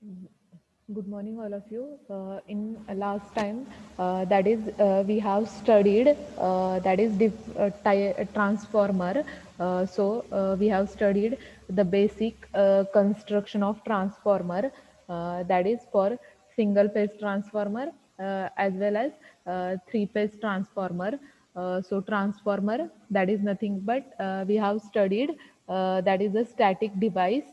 Good morning, all of you. In last time, that is, we have studied that is transformer. We have studied the basic construction of transformer. That is for single phase transformer as well as three phase transformer. Transformer, that is nothing but we have studied that is a static device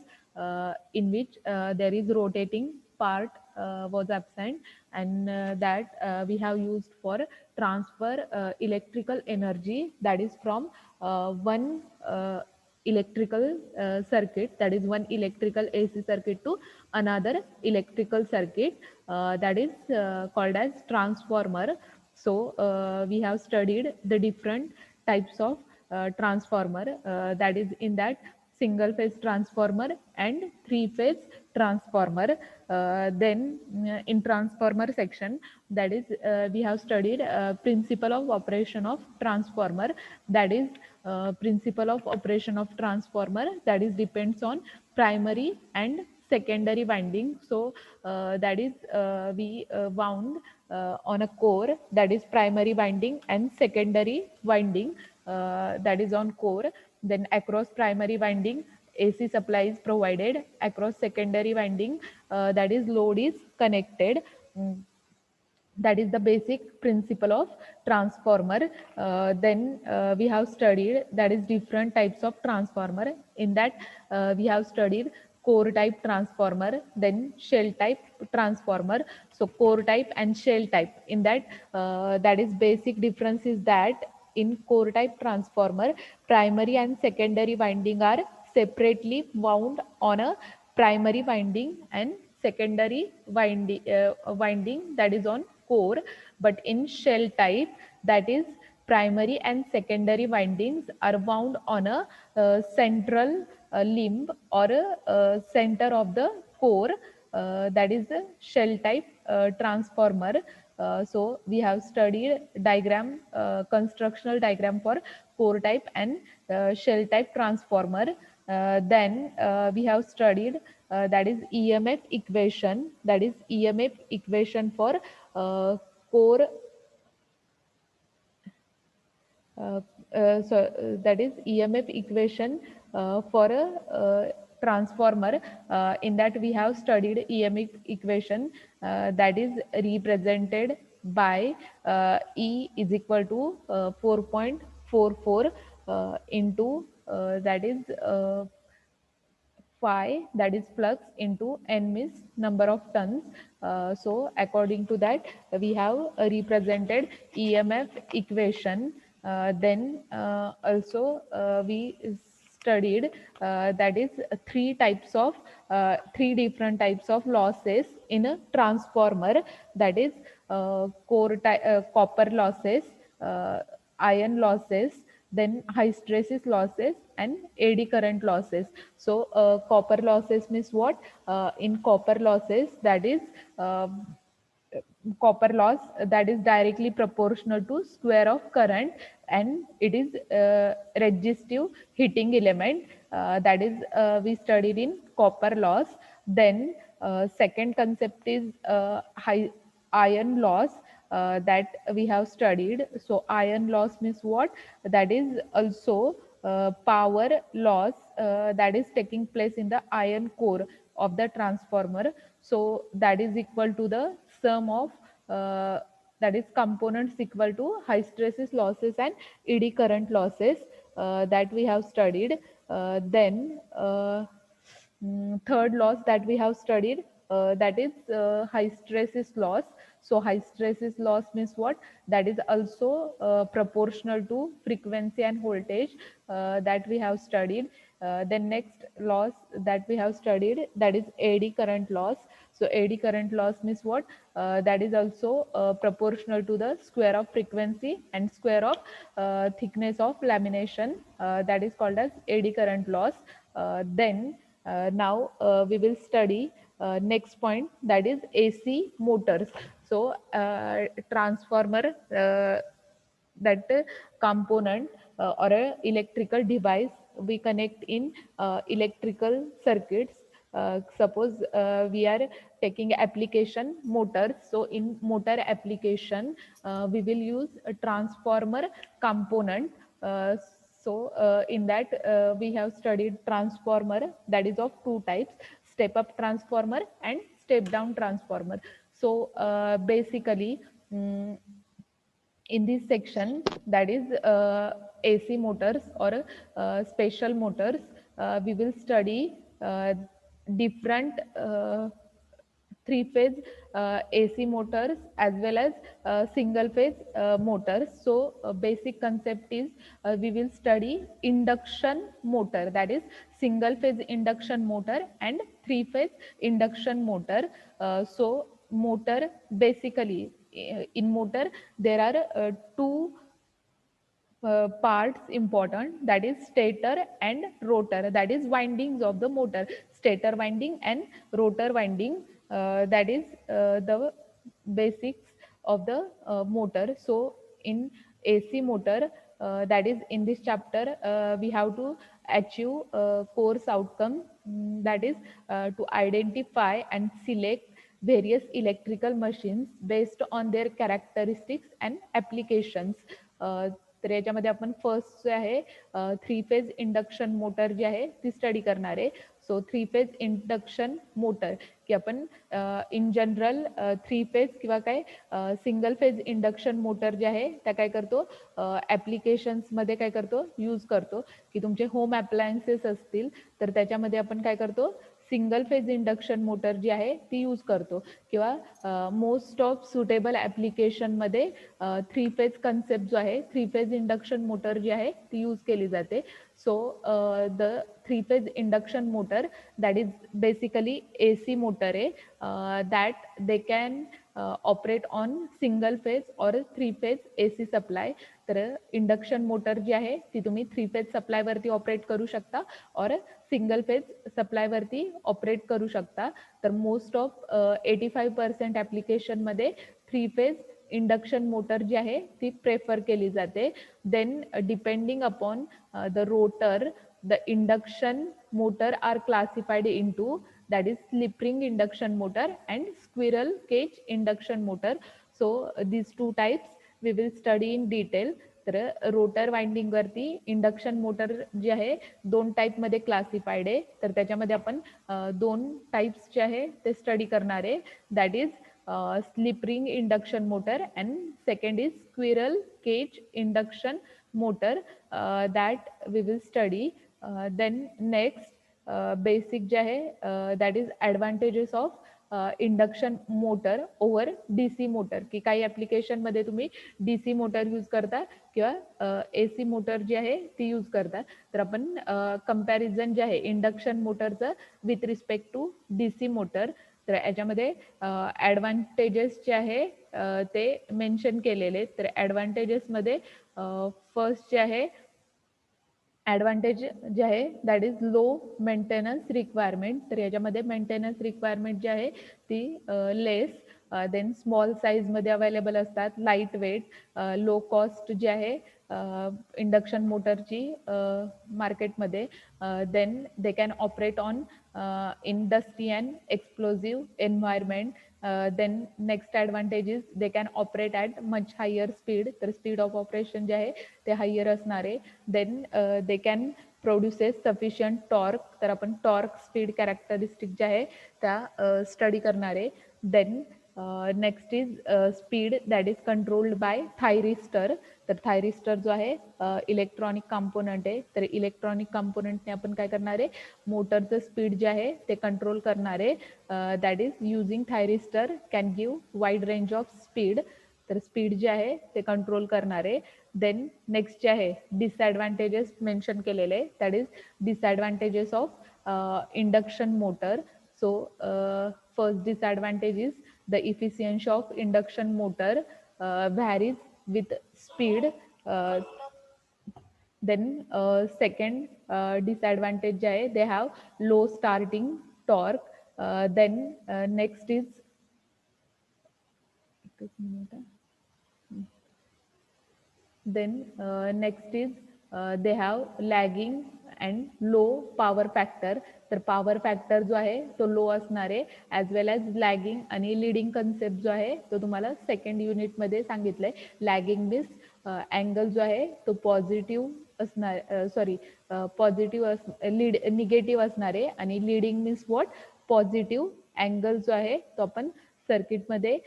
in which there is rotating part was absent, and that we have used for transfer electrical energy, that is from one electrical circuit, that is one electrical AC circuit to another electrical circuit, that is called as transformer. We have studied the different types of transformer, that is in that single phase transformer and three phase transformer. Then in transformer section, that is we have studied principle of operation of transformer, that is principle of operation of transformer, that is depends on primary and secondary winding. That is we wound on a core, that is primary winding, and secondary winding, that is on core. Then across primary winding, AC supply is provided. Across secondary winding, that is load is connected. Mm, that is the basic principle of transformer. Then we have studied that is different types of transformer. In that we have studied core type transformer, then shell type transformer. So core type and shell type, in that that is basic difference is that in core type transformer, primary and secondary winding are separately wound on a primary winding and secondary winding, that is on core. But in shell type, that is primary and secondary windings are wound on a central limb or a center of the core, that is the shell type transformer. We have studied diagram, constructional diagram for core type and shell type transformer. Then we have studied that is EMF equation, that is EMF equation for core uh, that is EMF equation for a transformer. In that we have studied EMF equation, that is represented by E is equal to 4.44 into that is phi, that is flux, into n means number of tons. According to that, we have represented EMF equation. Then also we studied that is three different types of losses in a transformer, that is copper losses, uh, iron losses, then hysteresis losses, and AD current losses. Copper losses means what? In copper losses, that is uh, copper loss, that is directly proportional to square of current, and it is resistive heating element, that is we studied in copper loss. Then second concept is high iron loss, that we have studied. So iron loss means what? That is also power loss that is taking place in the iron core of the transformer. So that is equal to the sum of uh, that is components equal to hysteresis losses and eddy current losses, that we have studied. Then third loss that we have studied, that is hysteresis loss. So hysteresis loss means what? That is also proportional to frequency and voltage, that we have studied. Then next loss that we have studied, that is AD current loss. So AD current loss means what? That is also proportional to the square of frequency and square of thickness of lamination, that is called as AD current loss. Then now we will study next point, that is AC motors. Transformer, that component or a electrical device we connect in electrical circuits, Suppose we are taking application motors. So in motor application, we will use a transformer component. In that we have studied transformer, that is of two types: step up transformer and step down transformer. So basically, in this section, that is AC motors or special motors, we will study different three-phase AC motors as well as single-phase motors. So basic concept is we will study induction motor, that is single-phase induction motor and three-phase induction motor. Motor basically, in motor there are two parts important, that is stator and rotor, that is windings of the motor, stator winding and rotor winding, that is the basics of the motor. So in AC motor, that is in this chapter, we have to achieve course outcome, that is to identify and select various electrical machines based on their characteristics and applications. तर याच्यामध्ये आपण first जे आहे three phase induction motor जी आहे ती study करणार आहे. So three phase induction motor, की आपण इन जनरल थ्री फेज किंवा काय सिंगल फेज इंडक्शन मोटर जे आहे त्या काय करतो, ॲप्लिकेशन्समध्ये काय करतो, यूज करतो. की तुमचे होम अप्लायन्सेस असतील तर त्याच्यामध्ये आपण काय करतो, सिंगल फेज इंडक्शन मोटर जी आहे ती यूज करतो. किंवा मोस्ट ऑफ सुटेबल ॲप्लिकेशनमध्ये थ्री फेज कन्सेप्ट जो आहे, थ्री फेज इंडक्शन मोटर जी आहे ती यूज केली जाते. So the three phase induction motor, that is basically AC motor that they can operate on single phase or three phase AC supply. तर induction motor जी आहे ती तुम्ही थ्री फेज सप्लायवरती ऑपरेट करू शकता और सिंगल फेज सप्लायवरती ऑपरेट करू शकता. तर मोस्ट ऑफ 85% ॲप्लिकेशनमध्ये थ्री फेज इंडक्शन मोटर जी आहे ती प्रेफर केली जाते. Then depending upon the rotor, the induction motor are classified into, that is slip ring induction motor and squirrel cage induction motor. So these two types we will study in detail. तर rotor winding वरती induction motor जे आहे दोन type मध्ये classified आहे. तर त्याच्यामध्ये आपण दोन टाईप्स जे आहे ते स्टडी करणार आहे. That is slip ring induction motor and second is squirrel cage induction motor, that we will study. Then next basic जे आहे that is advantages of induction motor over DC motor, की काही ॲप्लिकेशनमध्ये तुम्ही DC मोटर यूज करता किंवा AC motor जी आहे ती यूज करता. तर आपण कंपॅरिझन जे आहे इंडक्शन मोटरचं with respect to DC motor, तर याच्यामध्ये ॲडव्हान्टेजेस जे आहे ते मेन्शन केलेले. तर ॲडव्हान्टेजेसमध्ये फर्स्ट जे आहे ॲडव्हान्टेज जे आहे that is low maintenance requirement. तर याच्यामध्ये मेंटेनन्स रिक्वायरमेंट जी आहे ती लेस. देन स्मॉल साईजमध्ये अवेलेबल असतात, लाईट वेट, लो कॉस्ट जी आहे इंडक्शन मोटरची मार्केटमध्ये. Then they can operate on in dusty and explosive environment. Then next advantage is they can operate at much higher speed. तर स्पीड ऑफ ऑपरेशन जे आहे ते हायर असणार आहे. Then they can produces sufficient torque. तर आपण torque speed characteristic जे आहे त्या स्टडी करणार आहे. Then next is speed that is controlled by thyristor. तर थायरिस्टर जो आहे इलेक्ट्रॉनिक कंपोनंट आहे. तर इलेक्ट्रॉनिक कंपोनंटने आपण काय करणार आहे, मोटरचं स्पीड जे आहे ते कंट्रोल करणार आहे. That is using thyristor can give wide range of speed. तर स्पीड जे आहे ते कंट्रोल करणार आहे. देन नेक्स्ट जे आहे डिसॲडव्हान्टेजेस मेन्शन केलेले, that is disadvantages of induction motor. So first disadvantage is the efficiency of induction motor varies with speed. Then second disadvantage जे आहे they have low starting torque. Then next is then next is they have lagging and low power factor. तर power factor जो आहे तो low असणार आहे, as वेल as lagging आणि leading concept जो आहे तो तुम्हाला सेकंड युनिटमध्ये सांगितलं आहे. लॅगिंग मीन्स अँगल जो आहे तो पॉझिटिव्ह असणार, सॉरी पॉझिटिव्ह निगेटिव्ह असणार आहे, आणि leading means what, positive angle जो आहे तो आपण सर्किटमध्ये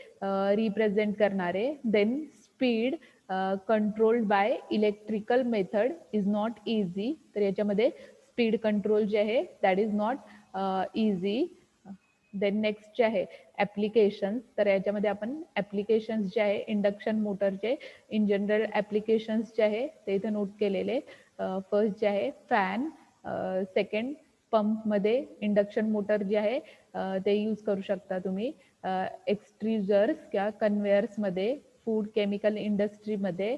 रिप्रेझेंट करणार आहे. Then speed controlled by electrical method is not easy. तर याच्यामध्ये स्पीड कंट्रोल जे आहे that is not easy. Then next जे आहे ॲप्लिकेशन्स. तर याच्यामध्ये आपण ॲप्लिकेशन्स जे आहे इंडक्शन मोटरचे इन जनरल ॲप्लिकेशन्स जे आहे ते इथं नोट केलेले. फर्स्ट जे आहे फॅन, सेकंड पंपमध्ये इंडक्शन मोटर जे आहे ते यूज करू शकता तुम्ही. एक्सट्रुजर्स किंवा कन्व्हेयर्समध्ये, फूड केमिकल इंडस्ट्रीमध्ये,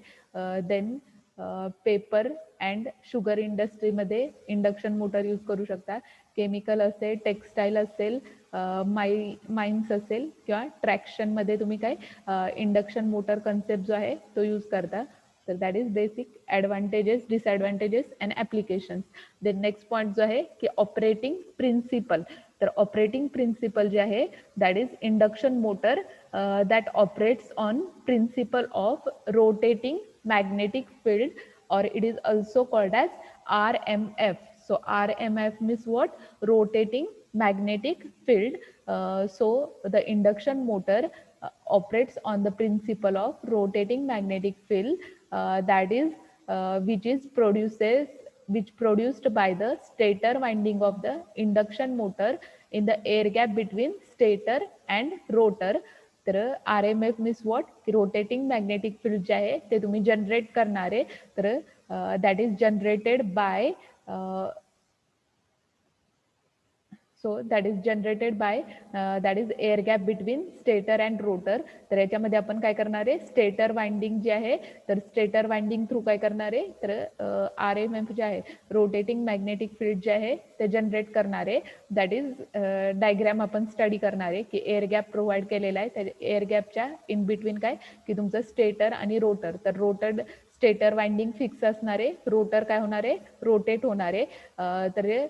देन पेपर अँड शुगर इंडस्ट्रीमध्ये इंडक्शन मोटर यूज करू शकता. केमिकल असेल, टेक्स्टाईल असेल, माइन्स असेल किंवा ट्रॅक्शनमध्ये तुम्ही काय इंडक्शन मोटर कन्सेप्ट जो आहे तो यूज करता. तर that is basic advantages, disadvantages and applications. Then next point जो आहे की ऑपरेटिंग प्रिन्सिपल. तर ऑपरेटिंग प्रिन्सिपल जे आहे that is induction motor that operates on principle of rotating magnetic field, or it is also called as RMF. So RMF means what? Rotating magnetic field. So the induction motor operates on the principle of rotating magnetic field, that is which produced by the stator winding of the induction motor in the air gap between stator and rotor. तर R M F means what, की rotating magnetic field जे आहे ते तुम्ही generate करणार आहे. तर that is generated by that is generated by that is air gap between stator and rotor. तर याच्यामध्ये आपण काय करणार आहे, स्टेटर वाइंडिंग जे आहे तर स्टेटर वाइंडिंग थ्रू काय करणार आहे तर आर एम एफ जे आहे रोटेटिंग मॅग्नेटिक फील्ड जे आहे ते जनरेट करणार आहे. दॅट इज डायग्राम आपण स्टडी करणार आहे की एअर गॅप प्रोव्हाइड केलेला आहे, त्या एअर गॅपच्या इन बिटवीन काय की तुमचं स्टेटर आणि रोटर. तर रोटर स्टेटर वाइंडिंग फिक्स असणार आहे, रोटर काय होणार आहे रोटेट होणार आहे. तर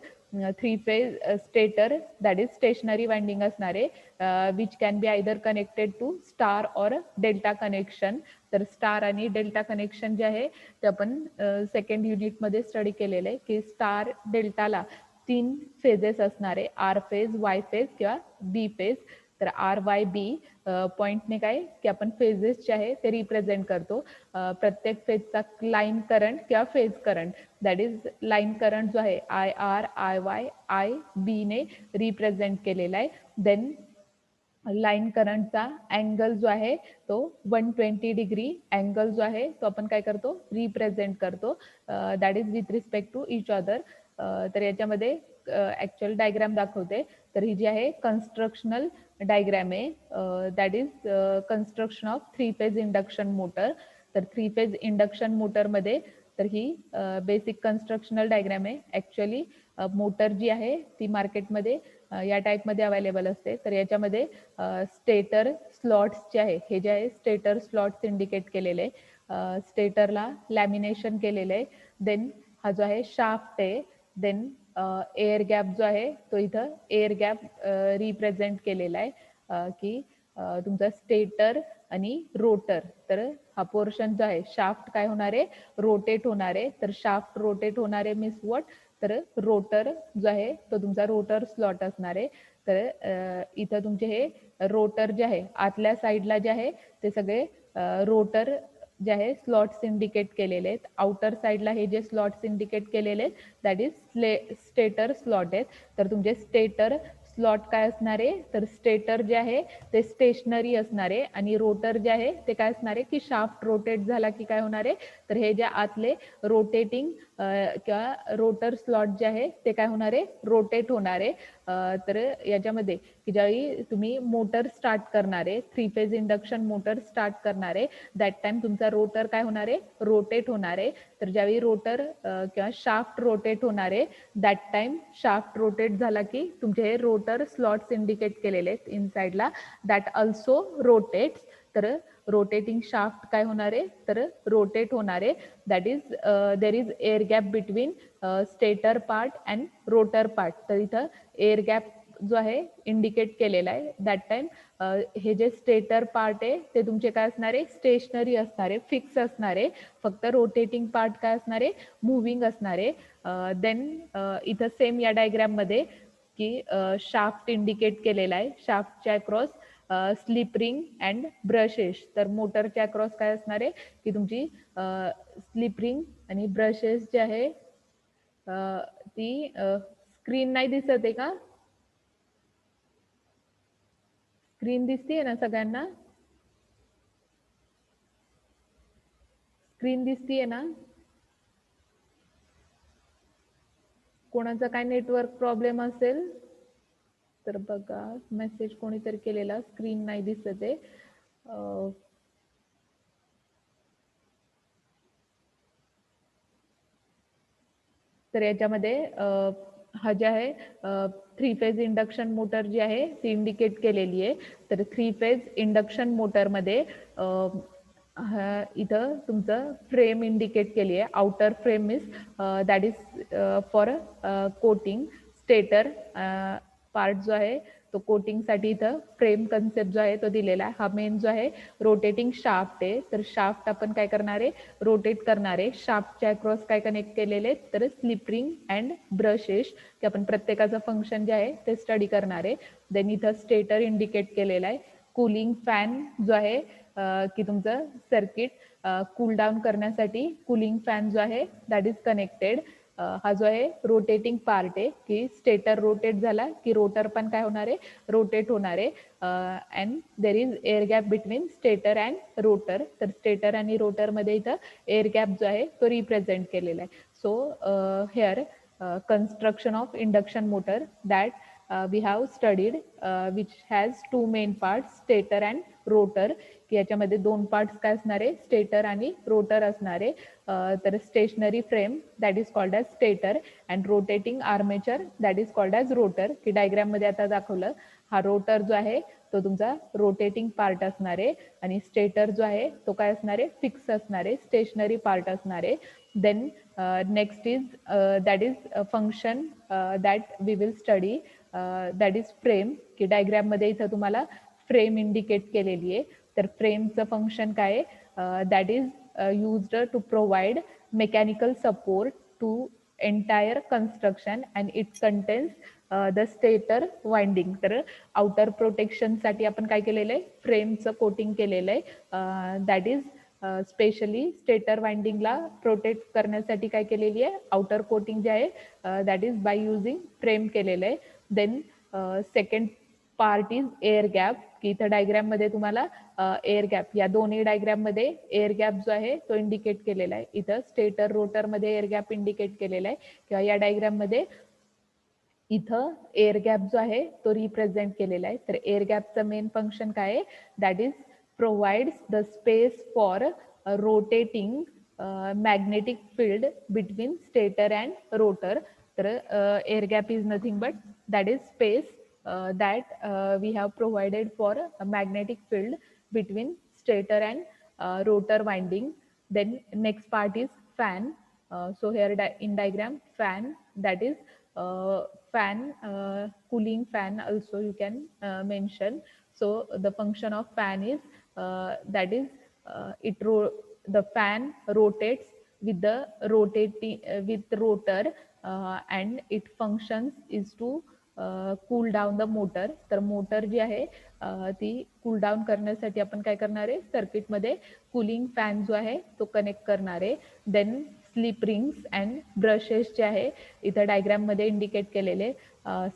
three phase stator that is stationary winding असणार आहे, which can be either connected to star or delta connection. तर स्टार आणि डेल्टा कनेक्शन जे आहे ते आपण सेकंड युनिटमध्ये स्टडी केलेलं आहे की स्टार डेल्टाला 3 फेजेस असणार आहे, आर फेज, वाय फेज किंवा बी फेज. तर आर वाय बी पॉईंटने काय की आपण फेजेस जे आहे ते रिप्रेझेंट करतो. प्रत्येक फेजचा लाईन करंट किंवा phase current that is line current जो आहे I R, I Y, I B ने रिप्रेझेंट केलेला आहे. देन लाईन करंटचा अँगल जो आहे तो 120 डिग्री अँगल जो आहे तो आपण काय करतो रिप्रेझेंट करतो, that is with respect to each other. तर याच्यामध्ये ॲक्च्युअल डायग्राम दाखवते. तर ही जी आहे कन्स्ट्रक्शनल डायग्राम आहे, that is construction of 3 phase induction motor. तर 3 फेज इंडक्शन मोटरमध्ये तर ही बेसिक कन्स्ट्रक्शनल डायग्राम आहे. ॲक्च्युअली मोटर जी आहे ती मार्केटमध्ये या टाईपमध्ये अवेलेबल असते. तर याच्यामध्ये स्टेटर स्लॉट्स जे आहे हे जे आहे स्टेटर स्लॉट्स इंडिकेट केलेले आहे, स्टेटरला लॅमिनेशन केलेलं आहे. देन हा जो आहे शाफ्ट आहे. देन एअर गॅप जो आहे तो इथं एअर गॅप रिप्रेझेंट केलेला आहे की तुमचा स्टेटर आणि रोटर. तर हा पोर्शन जो आहे शाफ्ट काय होणार आहे रोटेट होणार आहे. तर शाफ्ट रोटेट होणार आहे मीन्स वॉट, तर रोटर जो आहे तो तुमचा रोटर स्लॉट असणार आहे. तर इथं तुमचे हे रोटर जे आहे आतल्या साईडला जे आहे ते सगळे रोटर जे आहे स्लॉट्स इंडिकेट केलेले आहेत. आउटर साईडला हे जे स्लॉट्स इंडिकेट केलेले आहेत दॅट इज स्टेटर स्लॉट आहेत. तर तुमचे स्टेटर स्लॉट काय असणार आहे तर स्टेटर जे आहे ते स्टेशनरी असणार आहे, आणि रोटर जे आहे ते काय असणार आहे की शाफ्ट रोटेट झाला की काय होणार आहे तर हे जे आतले रोटेटिंग किंवा रोटर स्लॉट जे आहे ते काय होणार आहे रोटेट होणार आहे. तर याच्यामध्ये की ज्यावेळी तुम्ही मोटर स्टार्ट करणार आहे, 3 फेज इंडक्शन मोटर स्टार्ट करणार आहे, दॅट टाइम तुमचा रोटर काय होणार आहे रोटेट होणार आहे. तर ज्यावेळी रोटर किंवा शाफ्ट रोटेट होणार आहे दॅट टाइम शाफ्ट रोटेट झाला की तुमचे हे रोटर स्लॉट्स इंडिकेट केलेले आहेत इनसाइडला, दॅट ऑल्सो रोटेट्स. तर रोटेटिंग शाफ्ट काय होणार आहे तर रोटेट होणार आहे. That is there is air gap between stator part and rotor part. तर इथं एअर गॅप जो आहे इंडिकेट केलेला आहे. दॅट टाइम हे जे स्टेटर पार्ट आहे ते तुमचे काय असणार आहे, स्टेशनरी असणार आहे, फिक्स असणार आहे. फक्त रोटेटिंग पार्ट काय असणार आहे, मूव्हिंग असणार आहे. देन इथं सेम या डायग्राममध्ये की शाफ्ट इंडिकेट केलेला आहे. शाफ्टच्या across slip ring and brushes. तर मोटरच्या अक्रॉस काय असणार आहे की तुमची स्लिप रिंग आणि ब्रशेस जे आहे ती स्क्रीन नाही दिसत आहे का? स्क्रीन दिसतीये ना सगळ्यांना? स्क्रीन दिसतीये ना? कोणाचा काय नेटवर्क प्रॉब्लेम असेल तर बघा, मेसेज कोणीतरी केलेला स्क्रीन नाही दिसत आहे. तर याच्यामध्ये हा जे आहे 3 फेज इंडक्शन मोटर जी आहे ती इंडिकेट केलेली आहे. तर 3 फेज इंडक्शन मोटरमध्ये इथं तुमचं फ्रेम इंडिकेट केली आहे. Outer frame is that is for coating. Stator part जो आहे तो कोटिंगसाठी इथं फ्रेम कन्सेप्ट जो आहे तो दिलेला आहे. हा मेन जो आहे रोटेटिंग शाफ्ट आहे. तर शाफ्ट आपण काय करणार आहे, रोटेट करणार आहे. शाफ्टच्या अक्रॉस काय कनेक्ट केलेले तर स्लिप रिंग अँड ब्रशेस, की आपण प्रत्येकाचं फंक्शन जे आहे ते स्टडी करणार आहे. देन इथं स्टेटर इंडिकेट केलेला आहे. कूलिंग फॅन जो आहे की तुमचं सर्किट कूल डाऊन करण्यासाठी कूलिंग फॅन जो आहे दॅट इज कनेक्टेड. हा जो आहे रोटेटिंग पार्ट आहे की स्टेटर रोटेट झाला की रोटर पण काय होणार आहे, रोटेट होणार आहे. And there is air gap between stator and rotor. तर स्टेटर आणि रोटरमध्ये इथं एअर गॅप जो आहे तो रिप्रेझेंट केलेला आहे. So hair construction of induction motor that we have studied which has two main parts, stator and rotor. की याच्यामध्ये दोन पार्ट्स काय असणार आहे, स्टेटर आणि रोटर असणार आहे. तर stationary frame that is called as stator and rotating armature that is called as rotor. की डायग्राममध्ये आता दाखवलं, हा रोटर जो आहे तो तुमचा रोटेटिंग पार्ट असणार आहे आणि स्टेटर जो आहे तो काय असणार आहे, फिक्स असणार आहे, स्टेशनरी पार्ट असणार आहे. Then next is that is function that we will study that is frame. की डायग्राममध्ये इथं तुम्हाला फ्रेम इंडिकेट केलेली आहे. तर फ्रेमचं फंक्शन काय आहे, that is used to provide mechanical support to entire construction and it contains the stator winding. तर आउटर प्रोटेक्शनसाठी आपण काय केलेलं आहे, फ्रेमचं कोटिंग केलेलं आहे. दॅट इज स्पेशली स्टेटर वाइंडिंगला प्रोटेक्ट करण्यासाठी काय केलेली आहे, आउटर कोटिंग जे आहे that is by using frame केलेलं आहे. Then second part is air gap. की इथं डायग्राममध्ये तुम्हाला एअर गॅप, या दोन्ही डायग्राममध्ये एअर गॅप जो आहे तो इंडिकेट केलेला आहे. इथं स्टेटर रोटरमध्ये एअर गॅप इंडिकेट केलेला आहे किंवा या डायग्राममध्ये इथं एअर गॅप जो आहे तो रिप्रेझेंट केलेला आहे. तर एअर गॅपचं मेन फंक्शन काय आहे, that is provides the space for rotating magnetic field between stator and rotor. तर air gap is nothing but that is space that we have provided for a magnetic field between stator and rotor winding. Then next part is fan. So here in diagram fan, that is fan, cooling fan also you can mention. So the function of fan is that is the fan rotates with the rotating with rotor and it functions is to cool down the motor. तर motor जी आहे ती cool down करण्यासाठी आपण काय करणार आहे, सर्किटमध्ये कूलिंग फॅन जो आहे तो कनेक्ट करणार आहे. Then slip rings and brushes जे आहे इथं डायग्राममध्ये इंडिकेट केलेले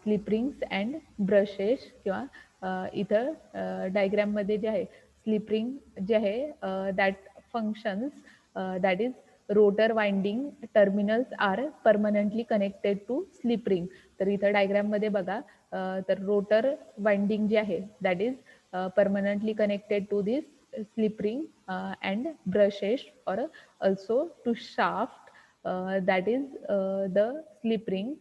स्लिप रिंग्स अँड ब्रशेस किंवा इथं डायग्राममध्ये जे आहे स्लिप रिंग जे आहे that functions that is rotor winding terminals are permanently connected to slip ring. तर इथं डायग्राममध्ये बघा तर रोटर वाइंडिंग जे आहे that is permanently connected to this slip ring and brushes or also to shaft that is the slip ring.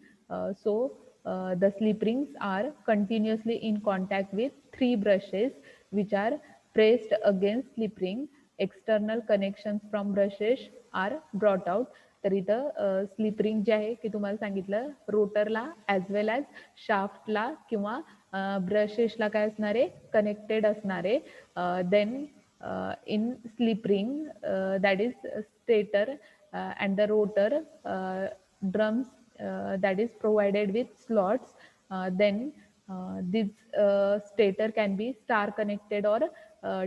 So the slip rings are continuously in contact with three brushes which are pressed against slip ring. External connections from brushes are brought out. तर इथं slip ring जे आहे की तुम्हाला सांगितलं रोटरला as वेल as शाफ्टला किंवा ब्रशेसला काय असणार आहे कनेक्टेड असणार आहे. Then in slip ring that is stator and the rotor drums that is provided with slots. Then this stator can be star connected or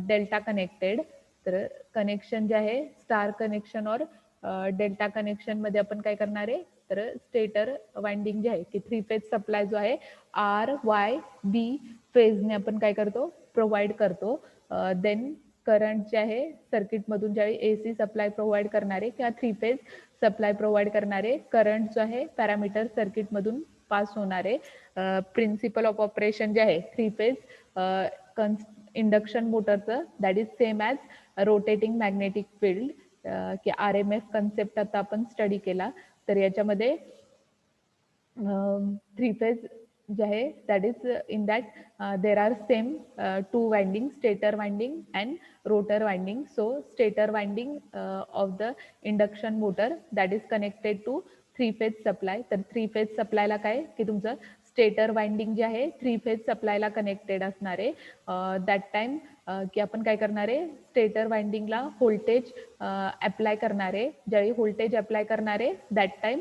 delta connected. तर कनेक्शन जे आहे स्टार कनेक्शन और डेल्टा कनेक्शन मध्ये आपण काय करणार आहे तर स्टेटर वाइंडिंग जे आहे की 3 फेज सप्लाय जो आहे RYB फेजने आपण काय करतो प्रोव्हाइड करतो. देन करंट जे आहे सर्किटमधून ज्यावेळी AC सप्लाय प्रोव्हाइड करणारे किंवा 3 फेज सप्लाय प्रोव्हाइड करणारे करंट जो आहे पॅरामीटर सर्किटमधून पास होणारे. प्रिन्सिपल ऑफ ऑपरेशन जे आहे 3 फेज इंडक्शन मोटरचं that is same as rotating magnetic field की RMF कन्सेप्ट आता आपण स्टडी केला. तर याच्यामध्ये 3 फेज जे आहे that is in that there are same 2 winding stator winding and rotor winding. So stator winding of the induction motor that is connected to 3 phase supply. तर 3 phase सप्लायला काय की तुमचं स्टेटर वाइंडिंग जे आहे 3 फेज सप्लायला कनेक्टेड असणार आहे. That time की आपण काय करणार आहे स्टेटर वाइंडिंगला व्होल्टेज अप्लाय करणार आहे. ज्यावेळी व्होल्टेज अप्लाय करणार आहे दॅट टाइम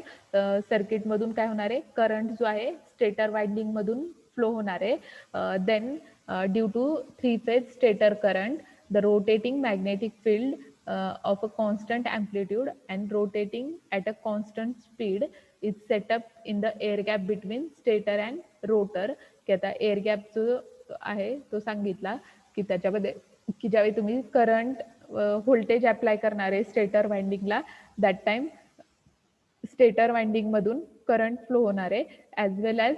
सर्किटमधून काय होणार आहे करंट जो आहे स्टेटर वाइंडिंग मधून फ्लो होणार आहे. Then due to 3 phase stator current the rotating magnetic field of a constant amplitude and rotating at a constant speed is set up in the air gap between stator and rotor. की आता air gap जो आहे तो सांगितला की त्याच्यामध्ये की ज्यावेळी तुम्ही करंट व्होल्टेज अप्लाय करणार आहे स्टेटर वाइंडिंगला दॅट टाइम स्टेटर वाइंडिंग मधून करंट फ्लो होणार आहे ॲज वेल ॲज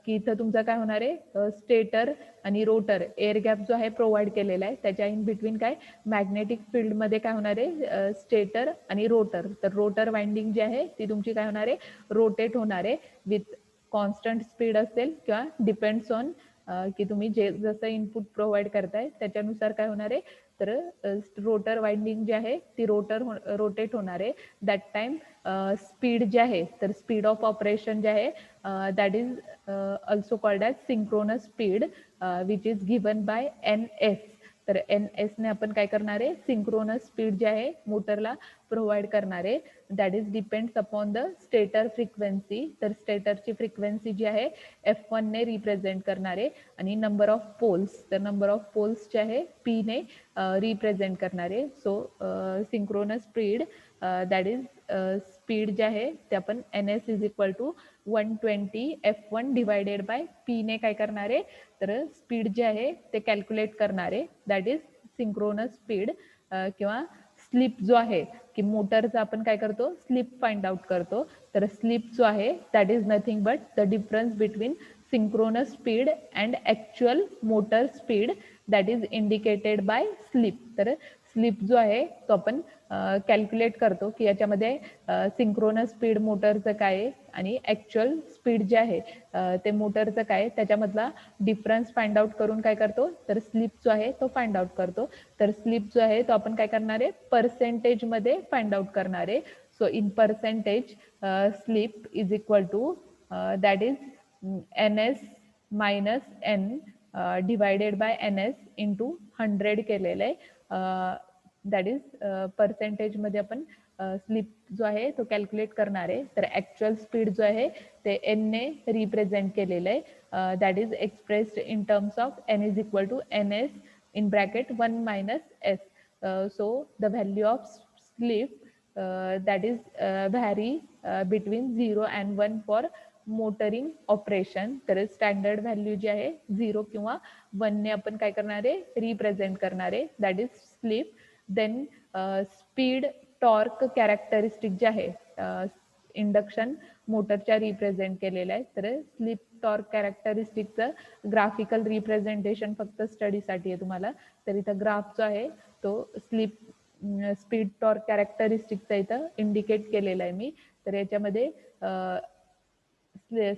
की इथं तुमचा काय होणार आहे स्टेटर आणि रोटर एअर गॅप जो आहे प्रोव्हाइड केलेला आहे त्याच्या इन बिटवीन काय मॅग्नेटिक फील्डमध्ये काय होणार आहे स्टेटर आणि रोटर. तर रोटर वाइंडिंग जी आहे ती तुमची काय होणार आहे रोटेट होणार आहे विथ कॉन्स्टंट स्पीड असेल किंवा डिपेंड्स ऑन की तुम्ही जे जसं इनपुट प्रोव्हाइड करताय त्याच्यानुसार काय होणार आहे तर रोटर वाइंडिंग जी आहे ती रोटेट होणार आहे. दॅट टाइम स्पीड जे आहे तर स्पीड ऑफ ऑपरेशन जे आहे that is also called as synchronous speed which is given by NS. तर NS ने आपण काय करणार आहे सिंक्रोनस स्पीड जे आहे मोटरला प्रोव्हाइड करणार आहे that is depends upon the stator frequency. तर स्टेटरची फ्रिक्वेन्सी जी आहे F1 ने रिप्रेझेंट करणार आहे आणि नंबर ऑफ पोल्स तर नंबर ऑफ पोल्स जे आहे P ने रिप्रेझेंट करणार आहे. So synchronous speed that is speed जे आहे ते आपण NS is equal to 120 F1 divided by P ने काय करणार आहे तर स्पीड जे आहे ते कॅल्क्युलेट करणार आहे दॅट इज सिंक्रोनस स्पीड. किंवा स्लिप जो आहे की मोटरचा आपण काय करतो स्लिप फाइंड आउट करतो. तर स्लिप जो आहे that is nothing but the difference between synchronous speed and actual motor speed that is indicated by slip. तर स्लिप जो आहे तो आपण कॅल्क्युलेट करतो की याच्यामध्ये सिंक्रोनस स्पीड मोटरचं काय आहे आणि ॲक्च्युअल स्पीड जे आहे ते मोटरचं काय आहे त्याच्यामधला डिफरन्स फाइंड आउट करून काय करतो तर स्लिप जो आहे तो फाइंड आउट करतो. तर स्लिप जो आहे तो आपण काय करणार आहे पर्सेंटेजमध्ये फाइंड आउट करणार आहे. So in percentage slip is equal to that is NS minus N divided by NS into 100 केलेलं आहे. दॅट इज पर्सेंटेजमध्ये आपण स्लिप जो आहे तो कॅल्क्युलेट करणार आहे. तर ॲक्च्युअल स्पीड जो आहे ते N ने रिप्रेझेंट केलेलं आहे that is expressed in terms of N is equal to NS in bracket 1 minus S. So the value of slip that is vary between 0 and 1 for motoring operation. तर standard value जी आहे 0 किंवा 1 ने आपण काय करणार आहे रिप्रेझेंट करणार आहे that is slip. Then speed torque characteristic जे आहे इंडक्शन मोटरच्या रिप्रेझेंट केलेलं आहे. तर स्लिप टॉर्क कॅरेक्टरिस्टिकचं ग्राफिकल रिप्रेझेंटेशन फक्त स्टडीसाठी आहे तुम्हाला. तर इथं ग्राफ जो आहे तो स्लिप स्पीड टॉर्क कॅरेक्टरिस्टिकचा इथं इंडिकेट केलेला आहे मी. तर याच्यामध्ये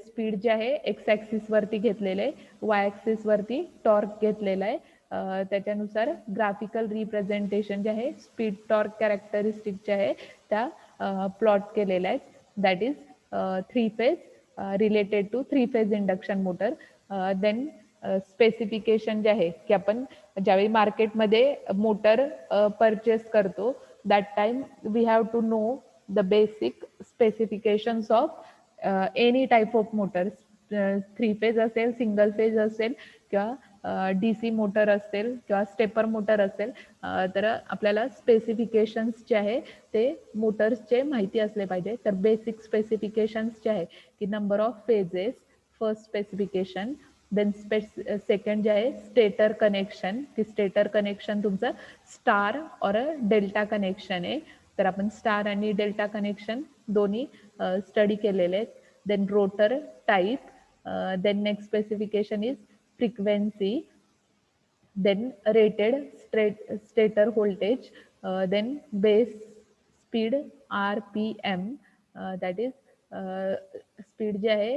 स्पीड जे आहे एक्स ॲक्सिस वरती घेतलेलं आहे वाय ॲक्सिस वरती टॉर्क घेतलेला आहे. त्याच्यानुसार ग्राफिकल रिप्रेझेंटेशन जे आहे स्पीड टॉर्क कॅरेक्टरिस्टिक जे आहे त्या प्लॉट केलेल्या आहेत. That is 3 phase related to 3 phase induction motor. Then specification जे आहे की आपण ज्यावेळी मार्केटमध्ये मोटर परचेस करतो that time we have to know the basic specifications of any type of motors. 3 phase असेल, सिंगल फेज असेल किंवा DC मोटर असेल किंवा स्टेपर मोटर असेल, तर आपल्याला स्पेसिफिकेशन्स जे आहे ते मोटर्सचे माहिती असले पाहिजे. तर बेसिक स्पेसिफिकेशन्स जे आहे की number of phases, first specification. Then second जे आहे स्टेटर कनेक्शन, की स्टेटर कनेक्शन तुमचं स्टार और डेल्टा कनेक्शन आहे. तर आपण स्टार आणि डेल्टा कनेक्शन दोन्ही स्टडी केलेले आहेत. Then rotor type, then next specification is frequency, then rated stator voltage, then base speed RPM, that is speed जे आहे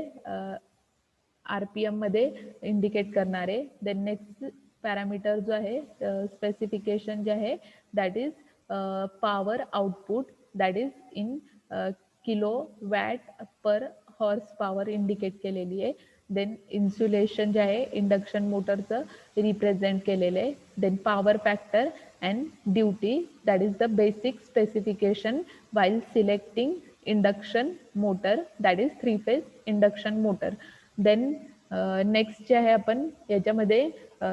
RPM मध्ये इंडिकेट करणारे. देन नेक्स्ट पॅरामीटर जो आहे स्पेसिफिकेशन जे आहे that is power output, that is in kilo watt per horse power indicate केलेली आहे. देन इन्सुलेशन जे आहे इंडक्शन मोटरचं रिप्रेझेंट केलेलं आहे. Then power factor and duty, that is the basic specification while selecting induction motor, that is 3 phase induction motor. Then next जे आहे आपण याच्यामध्ये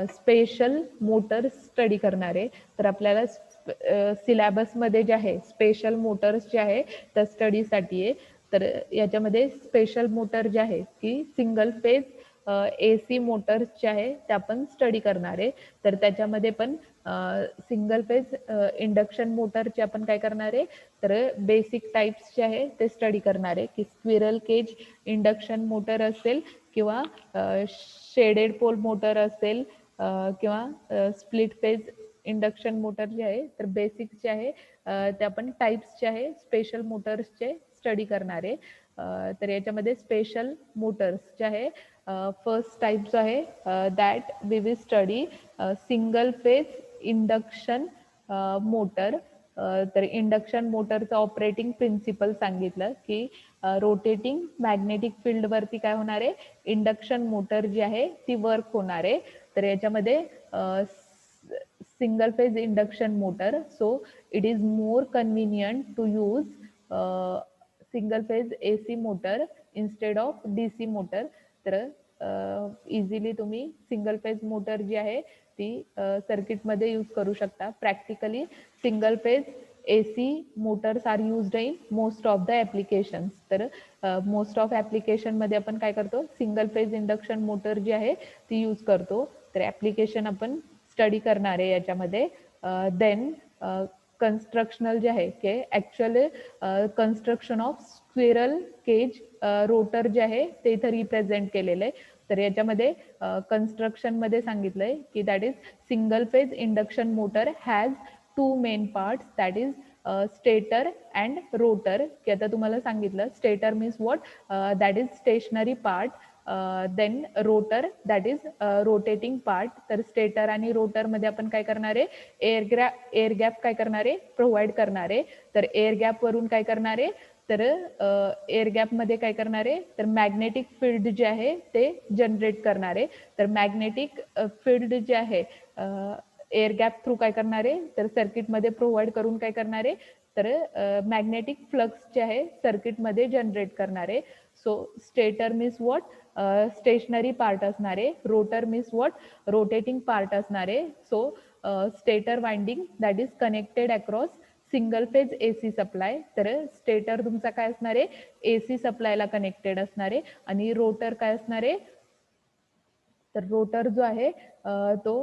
स्पेशल मोटर्स स्टडी करणार आहे. तर आपल्याला सिलेबसमध्ये जे आहे स्पेशल मोटर्स जे आहे त्या स्टडीसाठी आहे. तर याच्यामध्ये स्पेशल मोटर जे आहे की सिंगल फेज AC मोटर्स जे आहे ते आपण स्टडी करणार आहे. तर त्याच्यामध्ये पण सिंगल फेज इंडक्शन मोटरचे आपण काय करणार आहे तर बेसिक टाइप्स जे आहे ते स्टडी करणार आहे की स्क्विरल केज इंडक्शन मोटर असेल किंवा शेडेड पोल मोटर असेल किंवा स्प्लिट फेज इंडक्शन मोटर जे आहे. तर बेसिक जे आहे ते आपण टाइप्स जे आहे स्पेशल मोटर्सचे स्टडी करणार आहे. तर याच्यामध्ये स्पेशल मोटर्स जे आहे फर्स्ट टाइप जो आहे that we will study single phase induction motor. तर इंडक्शन मोटरचं ऑपरेटिंग प्रिन्सिपल सांगितलं की रोटेटिंग मॅग्नेटिक फील्डवरती काय होणार आहे इंडक्शन मोटर जी आहे ती वर्क होणार आहे. तर याच्यामध्ये single phase induction motor, so it is more convenient to use single phase AC motor instead of DC motor. तर इझिली तुम्ही सिंगल फेज मोटर जी आहे ती सर्किटमध्ये यूज करू शकता. Practically single phase AC motors are used in most of the applications. तर most of ॲप्लिकेशनमध्ये आपण काय करतो सिंगल फेज इंडक्शन मोटर जी आहे ती यूज करतो. तर ॲप्लिकेशन आपण स्टडी करणार आहे याच्यामध्ये. देन कन्स्ट्रक्शनल जे आहे की actually construction of squirrel cage rotor जे आहे ते इथं रिप्रेझेंट केलेलं आहे. तर याच्यामध्ये कन्स्ट्रक्शनमध्ये सांगितलंय की that is single phase induction motor has 2 main parts, that is stator and rotor. की आता तुम्हाला सांगितलं stator means what, that is stationary part. Then rotor that is rotating part. तर स्टेटर आणि रोटरमध्ये आपण काय करणार आहे एअर गॅप काय करणार आहे प्रोव्हाइड करणार आहे. तर एअर गॅप वरून काय करणार आहे तर एअर गॅपमध्ये काय करणार आहे तर मॅग्नेटिक फील्ड जे आहे ते जनरेट करणार आहे. तर मॅग्नेटिक फील्ड जे आहे एअर गॅप थ्रू काय करणार आहे तर सर्किटमध्ये प्रोव्हाइड करून काय करणार आहे तर मॅग्नेटिक फ्लक्स जे आहे सर्किटमध्ये जनरेट करणार आहे. So stator means what stationary part असणार आहे. Rotor means what rotating part असणार आहे. So stator winding that is connected across single phase AC supply. तर स्टेटर तुमचा काय असणार आहे AC सप्लायला कनेक्टेड असणार आहे आणि रोटर काय असणार आहे तर रोटर जो आहे तो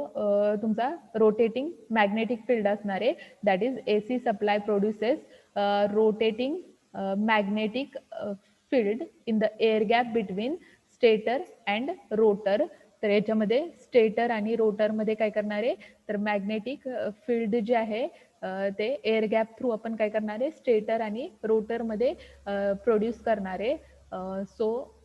तुमचा रोटेटिंग मॅग्नेटिक फील्ड असणार आहे. That is AC supply produces rotating magnetic field in the air gap between stator and rotor. तर याच्यामध्ये स्टेटर आणि रोटरमध्ये काय करणार आहे तर मॅग्नेटिक फील्ड जे आहे ते एअर गॅप थ्रू आपण काय करणार आहे स्टेटर आणि रोटरमध्ये प्रोड्यूस करणार आहे. सो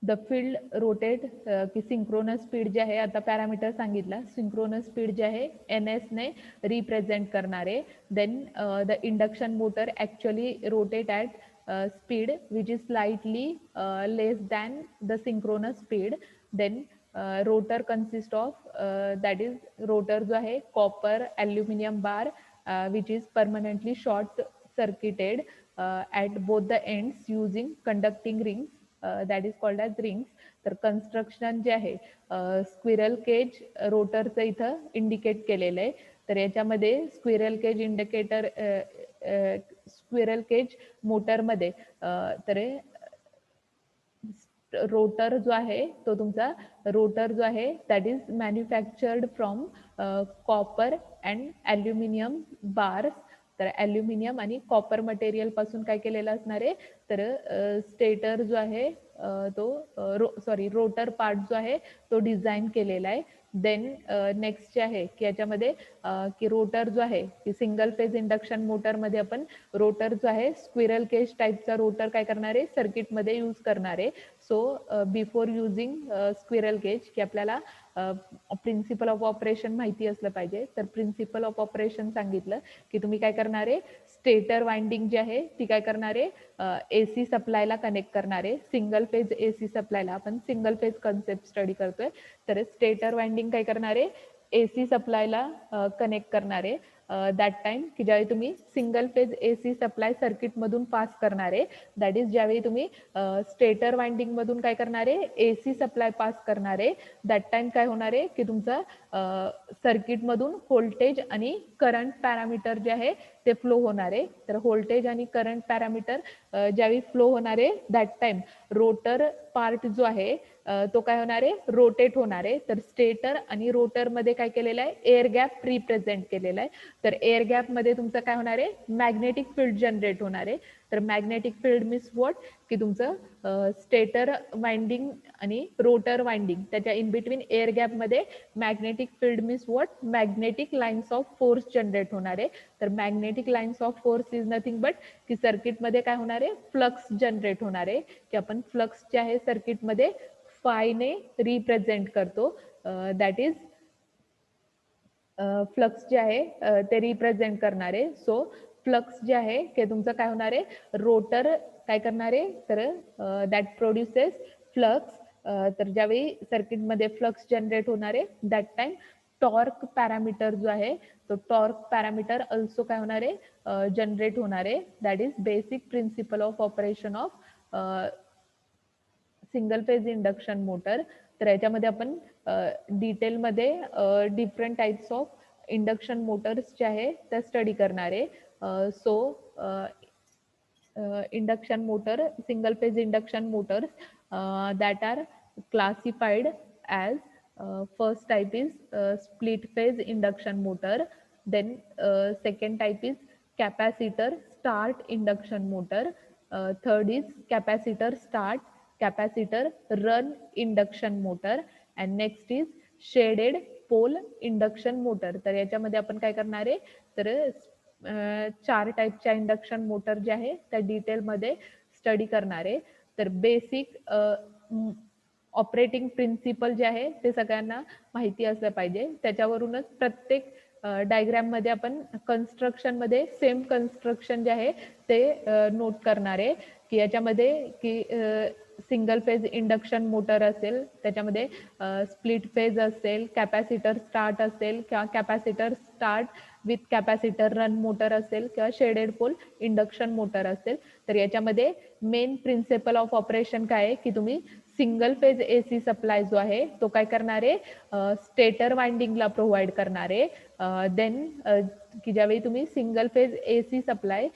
द फील्ड रोटेट की सिंक्रोनस स्पीड जे आहे आता पॅरामीटर सांगितला सिंक्रोनस स्पीड जे आहे NS ने रिप्रेझेंट करणारे then the induction motor actually rotate at speed which is slightly less than the synchronous speed then rotor consists of that is rotor जो आहे copper aluminum bar which is permanently short circuited at both the ends using conducting rings that is called as rings तर construction जे आहे squirrel Kaij रोटरचं इथं indicate केलेलं आहे तर याच्यामध्ये squirrel cage indicator squirrel cage मोटरमध्ये तर रोटर जो आहे तो तुमचा रोटर जो आहे that is manufactured from copper and aluminium bars तर ॲल्युमिनियम आणि कॉपर मटेरियल पासून काय केलेलं असणार आहे तर स्टेटर जो आहे तो रोटर पार्ट जो आहे तो डिझाईन केलेला आहे देन नेक्स्ट जे आहे की याच्यामध्ये की रोटर जो आहे की सिंगल फेज इंडक्शन मोटरमध्ये आपण रोटर जो आहे स्क्विरल केज टाईपचा रोटर काय करणार आहे सर्किटमध्ये यूज करणार आहे so before using squirrel cage की आपल्याला प्रिन्सिपल ऑफ ऑपरेशन माहिती असलं पाहिजे तर प्रिन्सिपल ऑफ ऑपरेशन सांगितलं की तुम्ही काय करणार आहे स्टेटर वाइंडिंग जी आहे ती काय करणार आहे AC सप्लायला कनेक्ट करणार आहे सिंगल फेज AC सप्लायला आपण सिंगल फेज कन्सेप्ट स्टडी करतोय तर स्टेटर वाइंडिंग काय करणार आहे AC सप्लायला कनेक्ट करणार आहे दॅट टाइम की ज्यावेळी तुम्ही सिंगल फेज AC सप्लाय सर्किटमधून पास करणार आहे दॅट इज ज्यावेळी तुम्ही स्टेटर वाइंडिंग मधून काय करणार आहे AC सप्लाय पास करणार आहे दॅट टाइम काय होणार आहे की तुमचा सर्किटमधून व्होल्टेज आणि करंट पॅरामीटर जे आहे ते फ्लो होणार आहे तर व्होल्टेज आणि करंट पॅरामीटर ज्यावेळी फ्लो होणार आहे दॅट टाइम रोटर पार्ट जो आहे तो काय होणार आहे रोटेट होणार आहे तर स्टेटर आणि रोटर मध्ये काय केलेलं आहे एअर गॅप रिप्रेझेंट केलेला आहे तर एअर गॅप मध्ये तुमचं काय होणार आहे मॅग्नेटिक फील्ड जनरेट होणार आहे तर मॅग्नेटिक फील्ड मीन्स व्हॉट की तुमचं स्टेटर वाइंडिंग आणि रोटर वाइंडिंग त्याच्या इन बिटवीन एअर गॅप मध्ये magnetic field means what magnetic lines of force generate होणार आहे तर magnetic lines of force is nothing but की सर्किटमध्ये काय होणार आहे फ्लक्स जनरेट होणार आहे की आपण फ्लक्स जे आहे सर्किटमध्ये फायने रिप्रेझेंट करतो दॅट इज फ्लक्स जे आहे ते रिप्रेझेंट करणार आहे सो फ्लक्स जे आहे ते तुमचं काय होणार आहे रोटर काय करणार आहे तर दॅट प्रोड्युसेस फ्लक्स तर ज्यावेळी सर्किटमध्ये फ्लक्स जनरेट होणार आहे दॅट टाइम टॉर्क पॅरामीटर जो आहे तो टॉर्क पॅरामीटर अल्सो काय होणार आहे जनरेट होणार आहे that is basic principle of operation of single phase induction motor तर याच्यामध्ये आपण डिटेलमध्ये different types of induction Motors जे आहे त्या स्टडी करणार आहे so induction motor single phase induction motors that are classified as first type is split phase induction motor then second type is capacitor start induction motor third is capacitor start capacitor run induction motor and next is shaded pole induction motor तर याच्यामध्ये आपण काय करणार आहे तर 4 टाईपच्या induction motor जे आहे त्या डिटेलमध्ये स्टडी करणार आहे तर बेसिक ऑपरेटिंग प्रिन्सिपल जे आहे ते सगळ्यांना माहिती असलं पाहिजे त्याच्यावरूनच प्रत्येक डायग्राम मध्ये आपण कन्स्ट्रक्शन मध्ये सेम कन्स्ट्रक्शन जे आहे ते नोट करणार आहे की याच्यामध्ये की सिंगल फेज इंडक्शन मोटर असेल त्याच्यामध्ये स्प्लिट फेज असेल कॅपॅसिटर स्टार्ट असेल किंवा capacitor start with capacitor run motor असेल किंवा शेडेड पोल इंडक्शन मोटर असेल तर याच्यामध्ये मेन प्रिन्सिपल ऑफ ऑपरेशन काय आहे की तुम्ही सिंगल फेज AC सप्लाय जो आहे तो काय करणार आहे स्टेटर वाइंडिंगला प्रोव्हाइड करणार आहे देन की ज्यावेळी तुम्ही single phase AC supply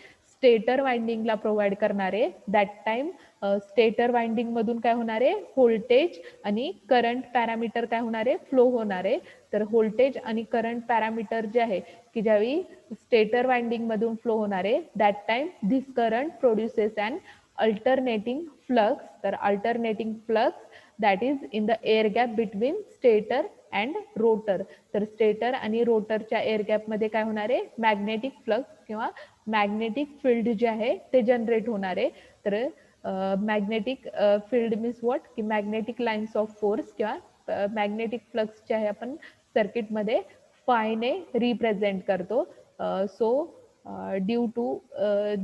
stator वाइंडिंगला प्रोव्हाइड करणार आहे दॅट टाइम स्टेटर वाइंडिंग मधून काय होणार आहे व्होल्टेज आणि करंट पॅरामीटर काय होणार आहे फ्लो होणार आहे तर व्होल्टेज आणि करंट पॅरामीटर जे आहे की ज्यावेळी स्टेटर वाइंडिंग मधून फ्लो होणार आहे that time this current produces and alternating flux तर alternating flux that is in the air gap between stator and rotor तर स्टेटर आणि रोटरच्या एअर गॅपमध्ये काय होणार आहे मॅग्नेटिक फ्लक्स किंवा मॅग्नेटिक फील्ड जे आहे ते जनरेट होणार आहे तर मॅग्नेटिक फील्ड मीन्स व्हॉट की मॅग्नेटिक लाईन्स ऑफ फोर्स किंवा मॅग्नेटिक फ्लक्स जे आहे आपण सर्किटमध्ये फायने रिप्रेझेंट करतो. So due to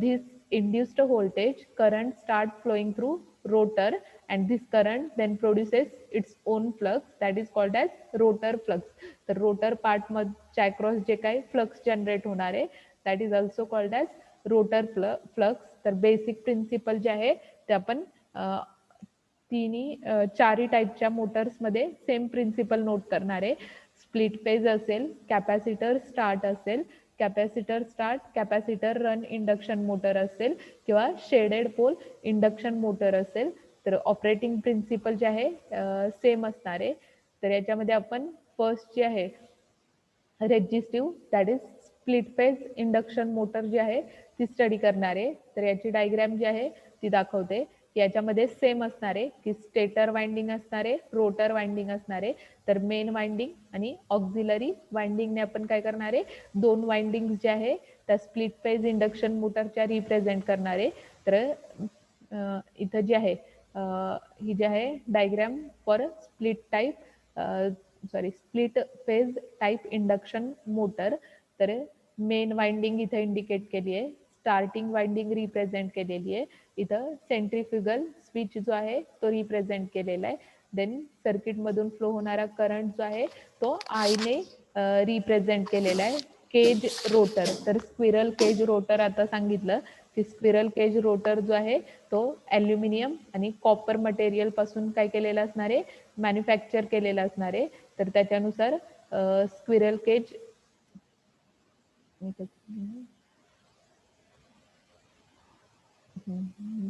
this induced voltage current start flowing through rotor, and this current then produces its own flux that is called as rotor flux. तर rotor part च्या across जे काही फ्लक्स जनरेट होणार आहे that is also called as rotor flux. तर basic principle जे आहे ते आपण चारही टाईपच्या मोटर्समध्ये सेम प्रिन्सिपल नोट करणार आहे. स्प्लिट फेज असेल, कॅपॅसिटर स्टार्ट असेल, capacitor start capacitor run induction motor असेल किंवा शेडेड पोल इंडक्शन मोटर असेल तर ऑपरेटिंग प्रिन्सिपल जे आहे सेम असणार आहे. तर याच्यामध्ये आपण फर्स्ट जे आहे resistive that is split phase induction motor जी आहे ती स्टडी करणार आहे. तर याची डायग्रॅम जी आहे ती दाखवते. याच्यामध्ये सेम असणार आहे की स्टेटर वाइंडिंग असणार आहे, रोटर वाइंडिंग असणार आहे. तर मेन वाइंडिंग आणि ऑक्झिलरी वाइंडिंगने आपण काय करणार आहे, दोन वाइंडिंग जे आहे त्या स्प्लिट फेज इंडक्शन मोटरच्या रिप्रेझेंट करणार आहे. तर इथं जे आहे ही जी आहे diagram for split phase type induction motor. तर मेन वाइंडिंग इथे इंडिकेट केली आहे, स्टार्टिंग वाइंडिंग रिप्रेझेंट केलेली आहे, इथं सेंट्रीफ्युगल स्विच जो आहे तो रिप्रेझेंट केलेला आहे. देन सर्किट मधून फ्लो होणारा करंट जो आहे तो आयने रिप्रेझेंट केलेला आहे. केज रोटर, तर स्क्विरल केज रोटर आता सांगितलं की स्क्विरल केज रोटर जो आहे तो ॲल्युमिनियम आणि कॉपर मटेरियल पासून काय केलेला असणार आहे, मॅन्युफॅक्चर केलेला असणार आहे. तर त्याच्यानुसार स्क्विरल केज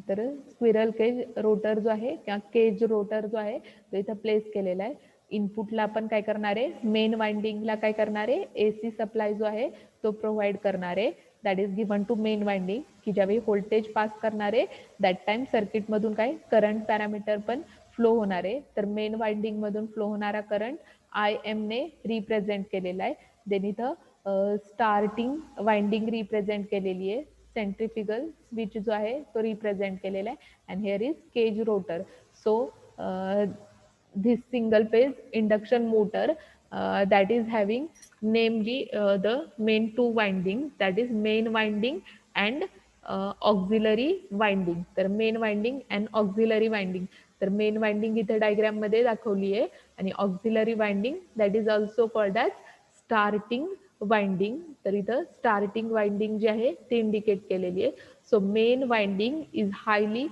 तर स्क्विरल केज रोटर जो आहे किंवा केज रोटर जो आहे तो इथं प्लेस केलेला आहे. इनपुटला आपण काय करणार आहे, मेन वाइंडिंगला काय करणार आहे, एसी सप्लाय जो आहे तो प्रोव्हाइड करणार आहे. That is given to main winding की ज्यावेळी व्होल्टेज पास करणार आहे दॅट टाइम सर्किटमधून काय करंट पॅरामीटर पण फ्लो होणार आहे. तर मेन वाइंडिंग मधून फ्लो होणारा करंट आय एम ने रिप्रेझेंट केलेला आहे. देन इथं स्टार्टिंग वाइंडिंग रिप्रेझेंट केलेली आहे, सेंट्रीफ्युगल स्विच जो आहे तो रिप्रेझेंट केलेला आहे, and here is cage rotor. So this single phase induction motor that is having namely the main two windings, that is main winding and auxiliary winding. तर main winding and auxiliary winding, तर main winding इथे diagram मध्ये दाखवली आहे आणि auxiliary winding that is also called as starting winding. तर इथं starting winding जी आहे ती इंडिकेट केलेली आहे. So main winding is highly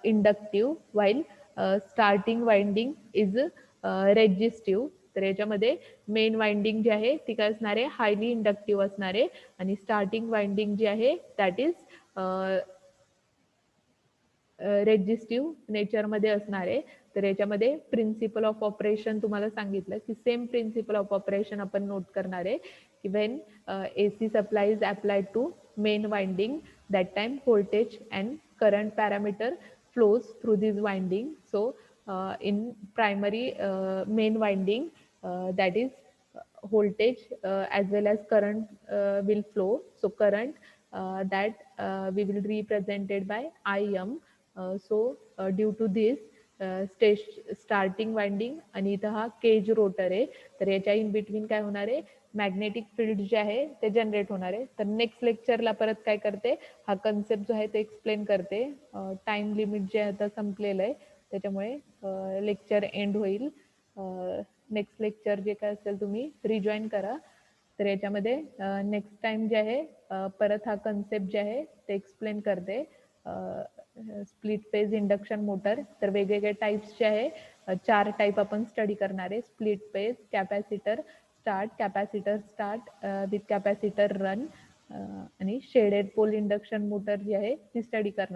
inductive while starting winding is resistive. तर याच्यामध्ये मेन वाइंडिंग जी आहे ती काय असणार आहे, हायली इंडक्टिव्ह असणार आहे आणि स्टार्टिंग वाइंडिंग जी आहे दॅट इज रेजिस्टिव्ह नेचरमध्ये असणार आहे. तर याच्यामध्ये प्रिन्सिपल ऑफ ऑपरेशन तुम्हाला सांगितलं की सेम प्रिन्सिपल ऑफ ऑपरेशन आपण नोट करणार आहे की when AC supply is applied to main winding that time voltage and current parameter flows through this winding. So in primary main winding that is voltage as well as current will flow. So current that we will represented by IM. So due to this starting winding आणि इथं हा Kaij rotor आहे. तर याच्या in between काय होणार आहे, magnetic field जे आहे ते जनरेट होणार आहे. तर नेक्स्ट लेक्चरला परत काय करते, हा कन्सेप्ट जो आहे ते एक्सप्लेन करते. टाइम लिमिट जे आता संपलेलं आहे त्याच्यामुळे लेक्चर एंड होईल. नेक्स्ट लेक्चर जे काय असेल तुम्ही रिजॉईन करा. तर याच्यामध्ये नेक्स्ट टाइम जे आहे परत हा कन्सेप्ट जे आहे ते एक्सप्लेन करते. स्प्लिट फेज इंडक्शन मोटर, तर वेगवेगळे टाइप्स जे आहे 4 टाइप आपण स्टडी करणार आहे. Split phase, capacitor start with capacitor run आणि शेडेड पोल इंडक्शन मोटर जी आहे ती स्टडी करणार.